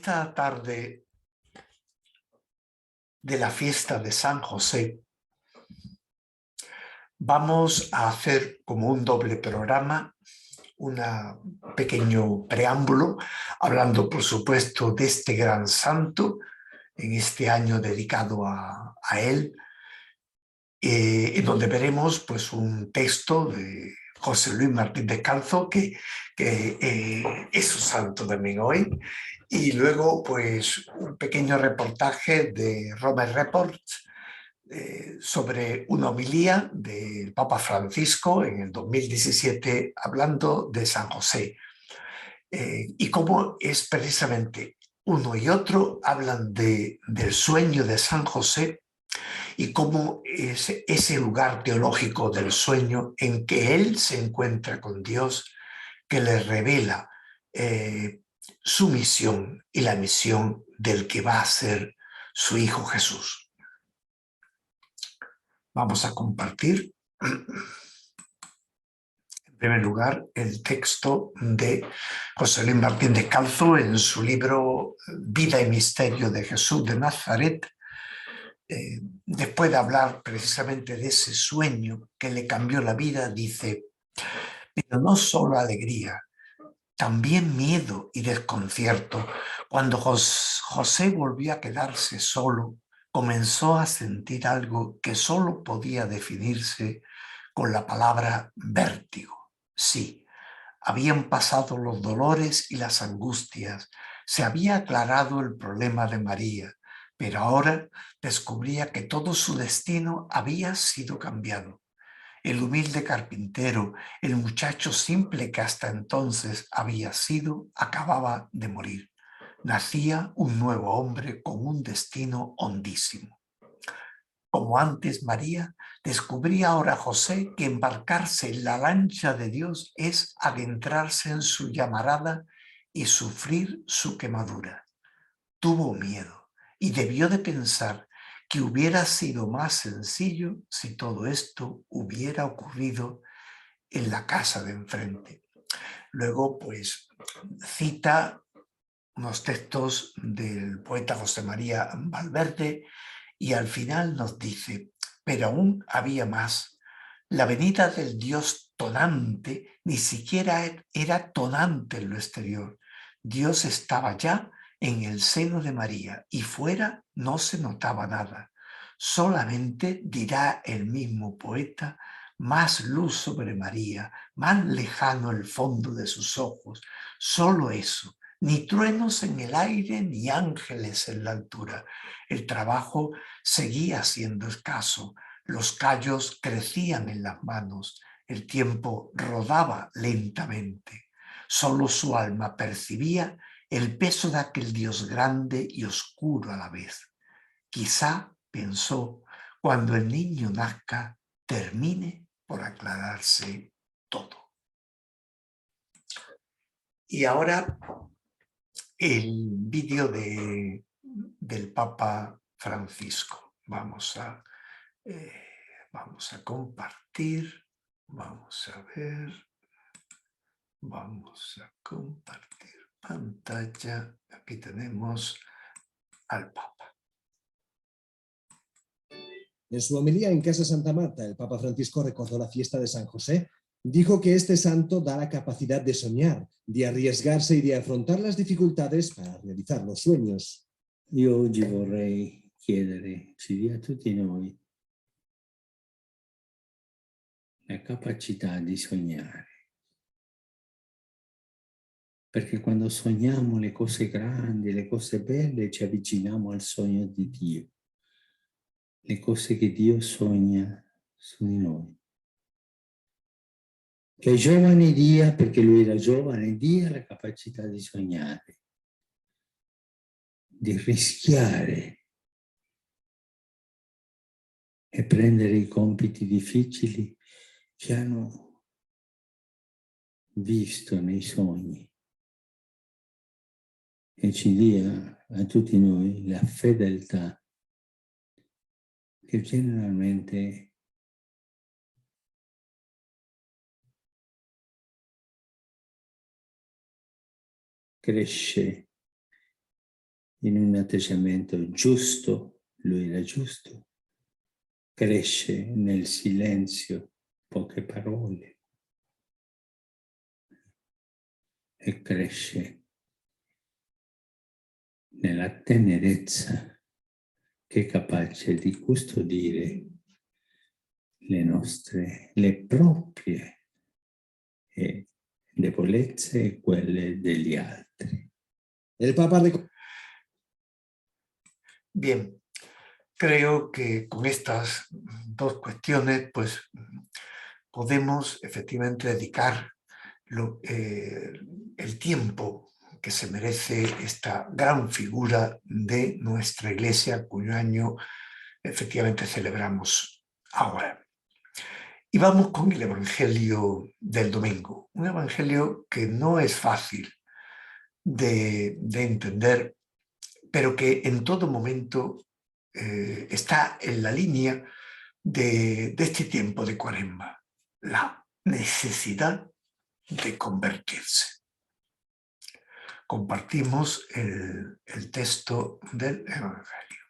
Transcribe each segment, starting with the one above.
esta tarde de la fiesta de San José vamos a hacer como un doble programa, un pequeño preámbulo, hablando por supuesto de este gran santo en este año dedicado a él, en donde veremos pues un texto de José Luis Martín Descalzo, que es su santo también hoy, y luego pues un pequeño reportaje de Romer Report sobre una homilía del Papa Francisco en el 2017 hablando de San José, y cómo es precisamente uno y otro hablan del sueño de San José y cómo es ese lugar teológico del sueño en que él se encuentra con Dios, que le revela su misión y la misión del que va a ser su Hijo Jesús. Vamos a compartir, en primer lugar, el texto de José Luis Martín Descalzo en su libro Vida y Misterio de Jesús de Nazaret. Después de hablar precisamente de ese sueño que le cambió la vida, dice: pero no solo alegría, también miedo y desconcierto. Cuando José volvió a quedarse solo, comenzó a sentir algo que solo podía definirse con la palabra vértigo. Sí, habían pasado los dolores y las angustias, se había aclarado el problema de María, pero ahora descubría que todo su destino había sido cambiado. El humilde carpintero, el muchacho simple que hasta entonces había sido, acababa de morir. Nacía un nuevo hombre con un destino hondísimo. Como antes María, descubría ahora José que embarcarse en la lancha de Dios es adentrarse en su llamarada y sufrir su quemadura. Tuvo miedo y debió de pensar que hubiera sido más sencillo si todo esto hubiera ocurrido en la casa de enfrente. Luego, pues, cita unos textos del poeta José María Valverde y al final nos dice: pero aún había más. La venida del Dios tonante ni siquiera era tonante en lo exterior. Dios estaba ya en el seno de María y fuera no se notaba nada. Solamente, dirá el mismo poeta, más luz sobre María, más lejano el fondo de sus ojos. Solo eso, ni truenos en el aire ni ángeles en la altura. El trabajo seguía siendo escaso, los callos crecían en las manos, el tiempo rodaba lentamente. Solo su alma percibía el peso de aquel Dios grande y oscuro a la vez. Quizá, pensó, cuando el niño nazca, termine por aclararse todo. Y ahora el vídeo del Papa Francisco. Vamos a compartir, vamos a ver, vamos a compartir pantalla. Aquí tenemos al Papa. En su homilía en Casa Santa Marta, el Papa Francisco recordó la fiesta de San José. Dijo que este santo da la capacidad de soñar, de arriesgarse y de afrontar las dificultades para realizar los sueños. Io oggi vorrei chiedere, ci dia a tutti noi la capacità di sognare. Perché quando sogniamo le cose grandi, le cose belle, ci avviciniamo al sogno di Dio. Le cose che Dio sogna su di noi. Che ai giovani dia, perché lui era giovane, dia la capacità di sognare, di rischiare e prendere i compiti difficili che hanno visto nei sogni. E ci dia a tutti noi la fedeltà che generalmente cresce in un atteggiamento giusto, lui era giusto, cresce nel silenzio, poche parole, e cresce nella tenerezza che è capace di custodire le proprie debolezze e quelle degli altri. El Papa Bien, creo que con estas dos cuestiones pues podemos efectivamente dedicar el tiempo que se merece esta gran figura de nuestra Iglesia, cuyo año efectivamente celebramos ahora. Y vamos con el Evangelio del domingo, un Evangelio que no es fácil de entender, pero que en todo momento está en la línea de este tiempo de Cuaresma, la necesidad de convertirse. Compartimos el texto del Evangelio.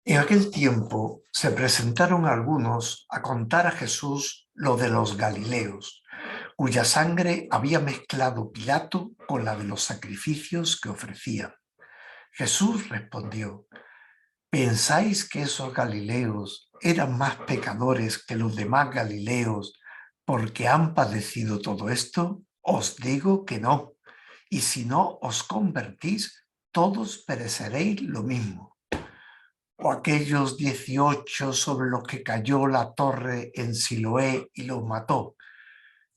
En aquel tiempo se presentaron algunos a contar a Jesús lo de los Galileos, cuya sangre había mezclado Pilato con la de los sacrificios que ofrecían. Jesús respondió: ¿pensáis que esos Galileos eran más pecadores que los demás Galileos porque han padecido todo esto? Os digo que no. Y si no os convertís, todos pereceréis lo mismo. O aquellos 18 sobre los que cayó la torre en Siloé y los mató,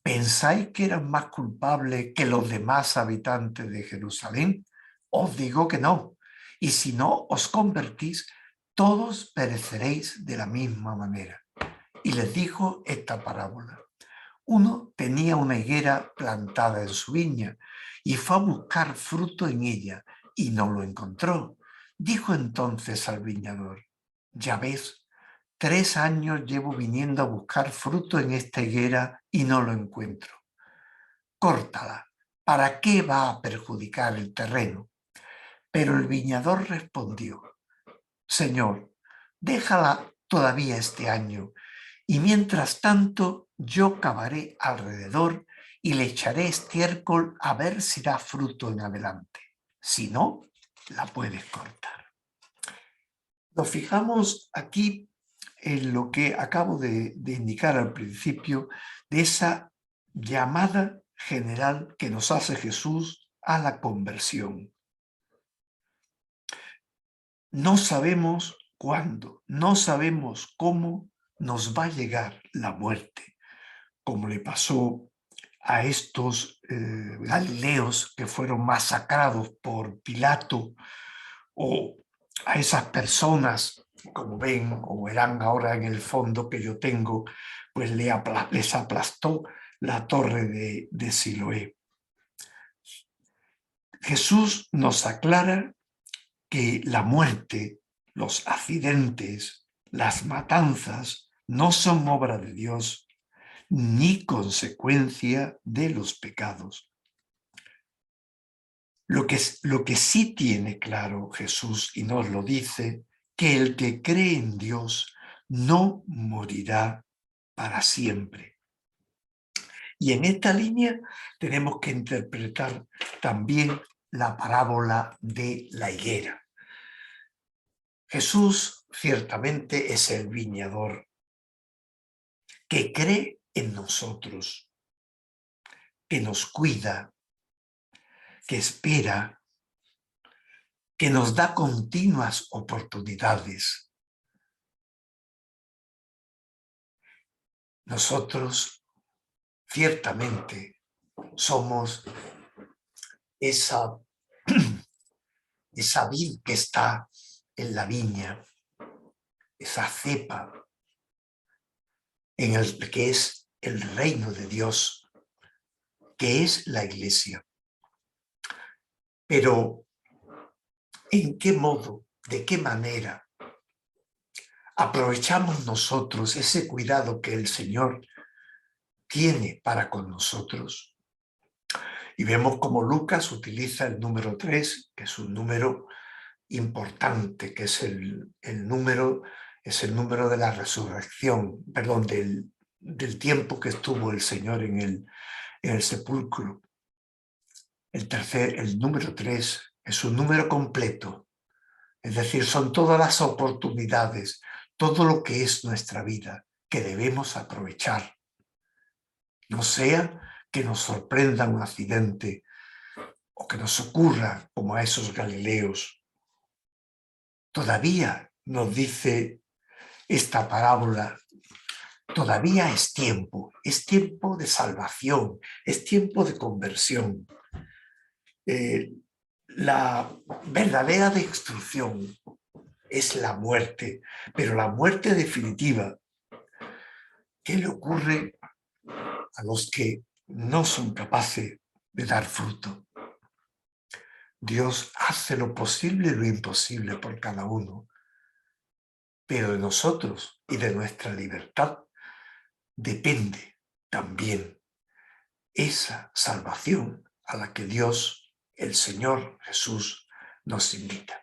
¿pensáis que eran más culpables que los demás habitantes de Jerusalén? Os digo que no. Y si no os convertís, todos pereceréis de la misma manera. Y les dijo esta parábola. Uno tenía una higuera plantada en su viña y fue a buscar fruto en ella y no lo encontró. Dijo entonces al viñador: ya ves, 3 años llevo viniendo a buscar fruto en esta higuera y no lo encuentro. Córtala, ¿para qué va a perjudicar el terreno? Pero el viñador respondió: Señor, déjala todavía este año, y mientras tanto yo cavaré alrededor y le echaré estiércol a ver si da fruto en adelante. Si no, la puedes cortar. Nos fijamos aquí en lo que acabo de indicar al principio, de esa llamada general que nos hace Jesús a la conversión. No sabemos cuándo, no sabemos cómo nos va a llegar la muerte, como le pasó a estos galileos que fueron masacrados por Pilato, o a esas personas, como ven o verán ahora en el fondo que yo tengo, pues les aplastó la torre de Siloé. Jesús nos aclara que la muerte, los accidentes, las matanzas no son obra de Dios ni consecuencia de los pecados. Lo que sí tiene claro Jesús, y nos lo dice, que el que cree en Dios no morirá para siempre. Y en esta línea tenemos que interpretar también la parábola de la higuera. Jesús ciertamente es el viñador que cree en nosotros, que nos cuida, que espera, que nos da continuas oportunidades. Nosotros ciertamente somos esa vid que está en la viña, esa cepa en el que es el reino de Dios, que es la Iglesia. Pero ¿en qué modo, de qué manera aprovechamos nosotros ese cuidado que el Señor tiene para con nosotros? Y vemos cómo Lucas utiliza el número 3, que es un número importante, que es el número de la resurrección, perdón, del tiempo que estuvo el Señor en el sepulcro. El número 3 es un número completo, es decir, son todas las oportunidades, todo lo que es nuestra vida, que debemos aprovechar. No sea que nos sorprenda un accidente o que nos ocurra como a esos galileos. Todavía nos dice esta parábola, todavía es tiempo de salvación, es tiempo de conversión. La verdadera destrucción es la muerte, pero la muerte definitiva, ¿qué le ocurre a los que no son capaces de dar fruto? Dios hace lo posible y lo imposible por cada uno, pero de nosotros y de nuestra libertad depende también esa salvación a la que Dios, el Señor Jesús, nos invita.